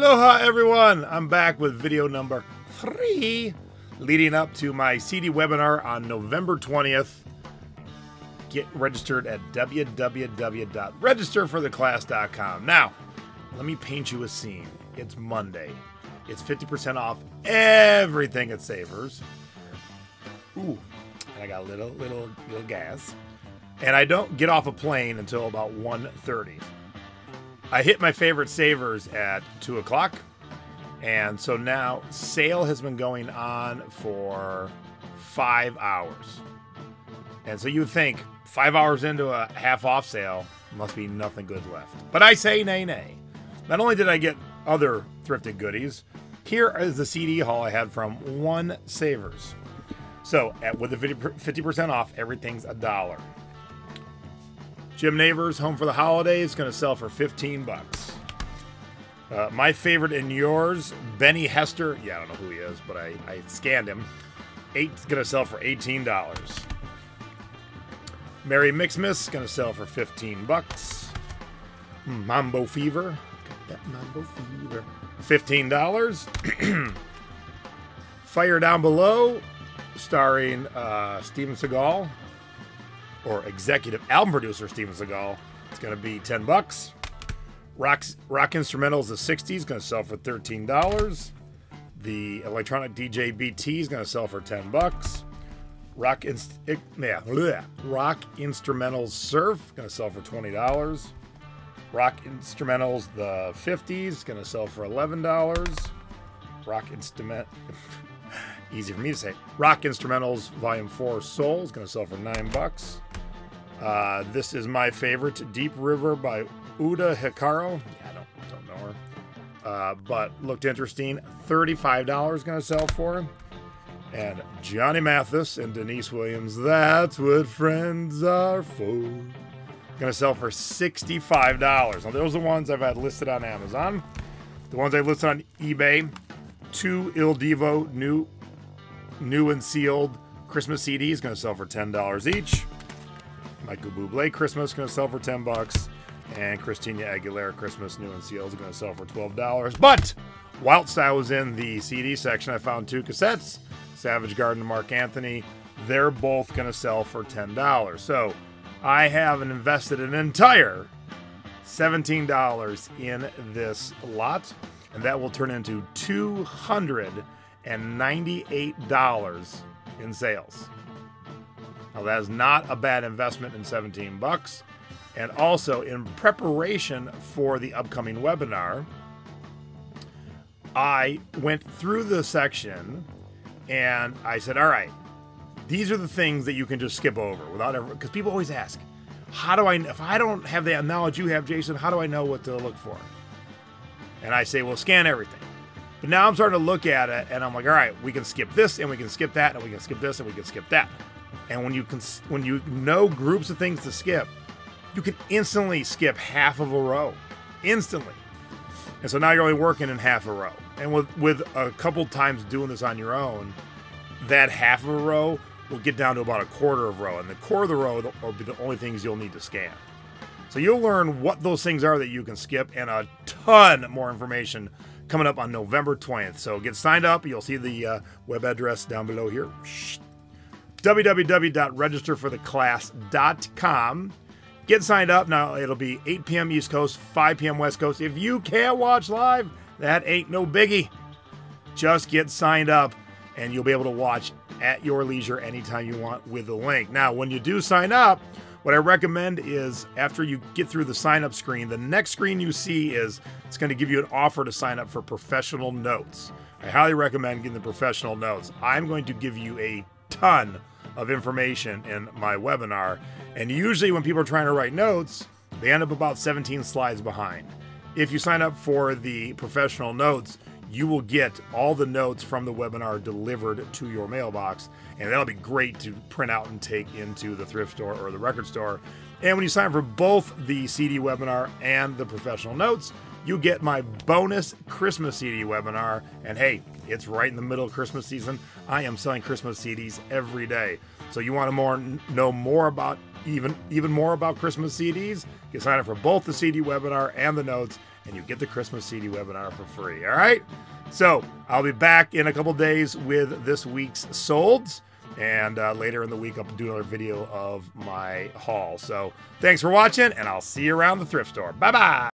Aloha everyone! I'm back with video number 3, leading up to my CD webinar on November 20th. Get registered at www.registerfortheclass.com. Now, let me paint you a scene. It's Monday. It's 50% off everything at Savers. Ooh, and I got a little gas. And I don't get off a plane until about 1:30. I hit my favorite Savers at 2 o'clock. And so now sale has been going on for 5 hours. And so you would think 5 hours into a half off sale, must be nothing good left. But I say nay, nay. Not only did I get other thrifted goodies, here is the CD haul I had from one Savers. So with the 50% off, everything's $1. Jim Neighbors, Home for the Holidays, going to sell for 15 bucks. My favorite and yours, Benny Hester. Yeah, I don't know who he is, but I scanned him. Going to sell for $18. Merry Mixmas, going to sell for 15 bucks. Mambo Fever. Got that Mambo Fever. $15. Fire Down Below, starring Steven Seagal. Or executive album producer Steven Seagal. It's going to be 10 bucks. Rock Instrumentals, the 60s, going to sell for $13. The electronic DJ BT is going to sell for 10 bucks. Rock Instrumentals Surf, going to sell for $20. Rock Instrumentals, the 50s, going to sell for $11. Rock Instrument... Easy for me to say. Rock Instrumentals Volume 4 Soul is going to sell for 9 bucks. This is my favorite, Deep River by Uda Hikaru. Yeah, I don't know her. But looked interesting. $35 going to sell for. And Johnny Mathis and Denise Williams, That's What Friends Are For. Going to sell for $65. Now, those are the ones I've had listed on Amazon. The ones I listed on eBay. 2 Il Divo new and sealed Christmas CDs going to sell for $10 each. Michael Bublé Christmas going to sell for 10 bucks, and Christina Aguilera Christmas new and sealed is going to sell for $12. But whilst I was in the CD section, I found 2 cassettes, Savage Garden and Mark Anthony. They're both going to sell for $10. So I have invested an entire $17 in this lot, and that will turn into $298 in sales. Now that is not a bad investment in 17 bucks. And also in preparation for the upcoming webinar, I went through the section and I said, all right, these are the things that you can just skip over without ever, because people always ask, how do I, if I don't have the knowledge you have, Jason, how do I know what to look for? And I say, well, scan everything. But now I'm starting to look at it, and I'm like, all right, we can skip this, and we can skip that, and we can skip this, and we can skip that. And when you know groups of things to skip, you can instantly skip half of a row. Instantly. And so now you're only working in half a row. And with a couple times doing this on your own, that half of a row will get down to about a quarter of a row. And the quarter of the row will be the only things you'll need to scan. So you'll learn what those things are that you can skip, and a ton more information coming up on November 20th. So get signed up. You'll see the web address down below here. www.registerfortheclass.com. Get signed up. Now, it'll be 8 p.m. East Coast, 5 p.m. West Coast. If you can't watch live, that ain't no biggie. Just get signed up, and you'll be able to watch at your leisure anytime you want with the link. Now, when you do sign up, what I recommend is after you get through the sign-up screen, the next screen you see is it's going to give you an offer to sign up for professional notes. I highly recommend getting the professional notes. I'm going to give you a ton of information in my webinar, and usually when people are trying to write notes, they end up about 17 slides behind. If you sign up for the professional notes, you will get all the notes from the webinar delivered to your mailbox, and that'll be great to print out and take into the thrift store or the record store. And when you sign up for both the CD webinar and the professional notes, you get my bonus Christmas CD webinar. And hey, it's right in the middle of Christmas season. I am selling Christmas CDs every day. So you want to know more about even more about Christmas CDs? Get signed up for both the CD webinar and the notes, and you get the Christmas CD webinar for free. All right? So I'll be back in a couple days with this week's solds. And later in the week, I'll do another video of my haul. So thanks for watching, and I'll see you around the thrift store. Bye-bye.